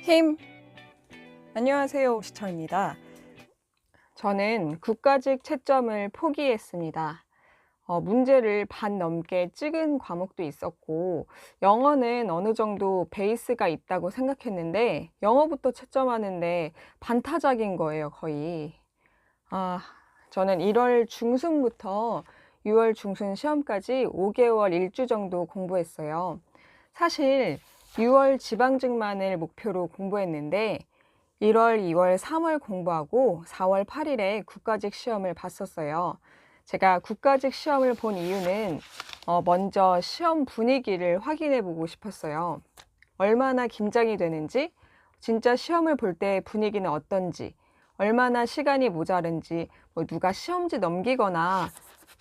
힘! 안녕하세요, 시청입니다. 저는 국가직 채점을 포기했습니다. 문제를 반 넘게 찍은 과목도 있었고, 영어는 어느 정도 베이스가 있다고 생각했는데, 영어부터 채점하는데 반타작인 거예요, 거의. 저는 1월 중순부터 6월 중순 시험까지 5개월 1주 정도 공부했어요. 사실 6월 지방직만을 목표로 공부했는데 1월, 2월, 3월 공부하고 4월 8일에 국가직 시험을 봤었어요. 제가 국가직 시험을 본 이유는 먼저 시험 분위기를 확인해 보고 싶었어요. 얼마나 긴장이 되는지, 진짜 시험을 볼 때 분위기는 어떤지, 얼마나 시간이 모자른지, 누가 시험지 넘기거나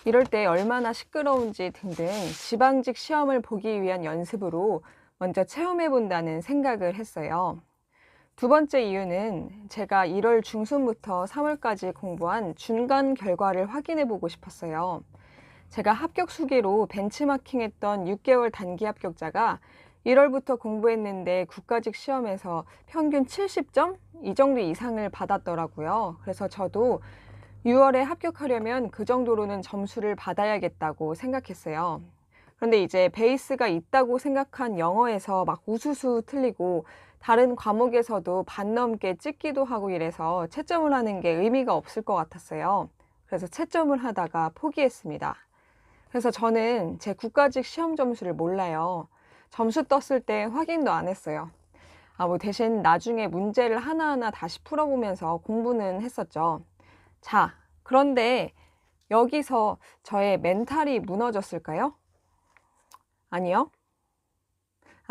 이럴 때 얼마나 시끄러운지 등등 지방직 시험을 보기 위한 연습으로 먼저 체험해 본다는 생각을 했어요. 두 번째 이유는 제가 1월 중순부터 3월까지 공부한 중간 결과를 확인해 보고 싶었어요. 제가 합격 수기로 벤치마킹했던 6개월 단기 합격자가 1월부터 공부했는데 국가직 시험에서 평균 70점? 이 정도 이상을 받았더라고요. 그래서 저도 6월에 합격하려면 그 정도로는 점수를 받아야겠다고 생각했어요. 그런데 이제 베이스가 있다고 생각한 영어에서 막 우수수 틀리고 다른 과목에서도 반 넘게 찍기도 하고 이래서 채점을 하는 게 의미가 없을 것 같았어요. 그래서 채점을 하다가 포기했습니다. 그래서 저는 제 국가직 시험 점수를 몰라요. 점수 떴을 때 확인도 안 했어요. 대신 나중에 문제를 하나하나 다시 풀어보면서 공부는 했었죠. 자, 그런데 여기서 저의 멘탈이 무너졌을까요? 아니요.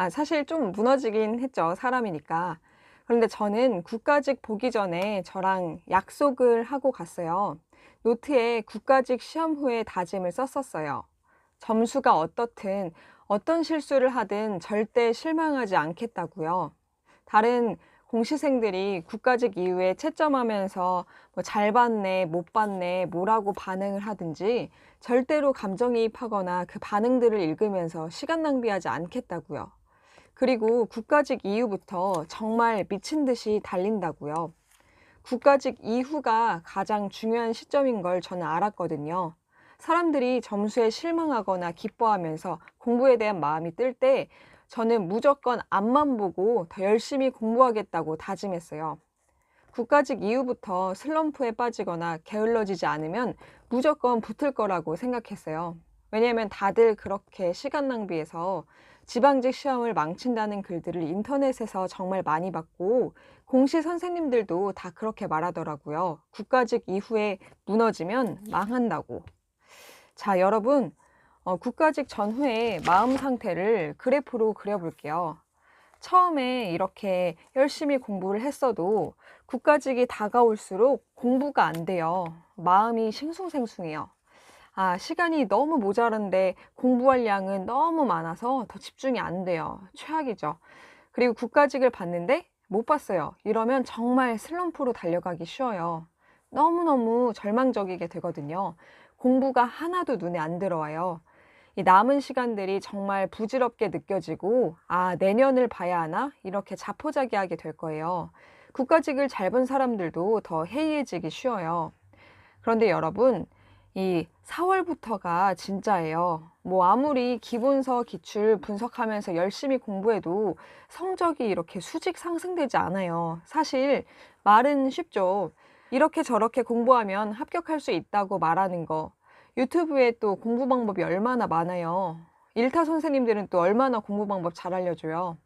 사실 좀 무너지긴 했죠. 사람이니까. 그런데 저는 국가직 보기 전에 저랑 약속을 하고 갔어요. 노트에 국가직 시험 후에 다짐을 썼었어요. 점수가 어떻든 어떤 실수를 하든 절대 실망하지 않겠다고요. 다른 공시생들이 국가직 이후에 채점하면서 잘 봤네, 못 봤네, 뭐라고 반응을 하든지 절대로 감정이입하거나 그 반응들을 읽으면서 시간 낭비하지 않겠다고요. 그리고 국가직 이후부터 정말 미친 듯이 달린다고요. 국가직 이후가 가장 중요한 시점인 걸 저는 알았거든요. 사람들이 점수에 실망하거나 기뻐하면서 공부에 대한 마음이 뜰 때 저는 무조건 앞만 보고 더 열심히 공부하겠다고 다짐했어요. 국가직 이후부터 슬럼프에 빠지거나 게을러지지 않으면 무조건 붙을 거라고 생각했어요. 왜냐하면 다들 그렇게 시간 낭비해서 지방직 시험을 망친다는 글들을 인터넷에서 정말 많이 봤고 공시 선생님들도 다 그렇게 말하더라고요. 국가직 이후에 무너지면 망한다고. 자, 여러분, 국가직 전후의 마음 상태를 그래프로 그려볼게요. 처음에 이렇게 열심히 공부를 했어도 국가직이 다가올수록 공부가 안 돼요. 마음이 싱숭생숭해요. 시간이 너무 모자란데 공부할 양은 너무 많아서 더 집중이 안 돼요. 최악이죠. 그리고 국가직을 봤는데 못 봤어요. 이러면 정말 슬럼프로 달려가기 쉬워요. 너무너무 절망적이게 되거든요. 공부가 하나도 눈에 안 들어와요. 이 남은 시간들이 정말 부질없게 느껴지고 내년을 봐야 하나? 이렇게 자포자기하게 될 거예요. 국가직을 잘 본 사람들도 더 해이해지기 쉬워요. 그런데 여러분, 이 4월부터가 진짜예요. 아무리 기본서 기출 분석하면서 열심히 공부해도 성적이 이렇게 수직 상승되지 않아요. 사실 말은 쉽죠. 이렇게 저렇게 공부하면 합격할 수 있다고 말하는 거. 유튜브에 또 공부 방법이 얼마나 많아요. 일타 선생님들은 또 얼마나 공부 방법 잘 알려줘요.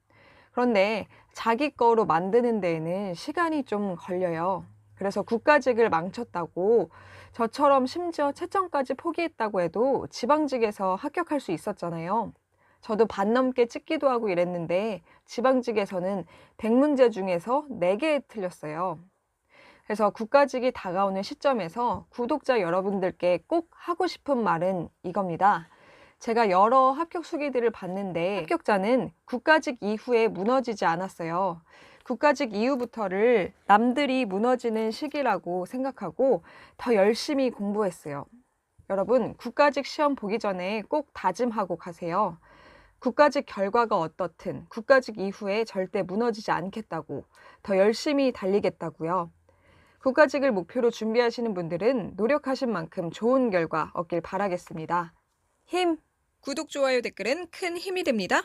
그런데 자기 거로 만드는 데에는 시간이 좀 걸려요. 그래서 국가직을 망쳤다고 저처럼 심지어 채점까지 포기했다고 해도 지방직에서 합격할 수 있었잖아요. 저도 반 넘게 찍기도 하고 이랬는데 지방직에서는 100문제 중에서 4개 틀렸어요. 그래서 국가직이 다가오는 시점에서 구독자 여러분들께 꼭 하고 싶은 말은 이겁니다. 제가 여러 합격 수기들을 봤는데 합격자는 국가직 이후에 무너지지 않았어요. 국가직 이후부터를 남들이 무너지는 시기라고 생각하고 더 열심히 공부했어요. 여러분, 국가직 시험 보기 전에 꼭 다짐하고 가세요. 국가직 결과가 어떻든 국가직 이후에 절대 무너지지 않겠다고, 더 열심히 달리겠다고요. 국가직을 목표로 준비하시는 분들은 노력하신 만큼 좋은 결과 얻길 바라겠습니다. 힘! 구독, 좋아요, 댓글은 큰 힘이 됩니다.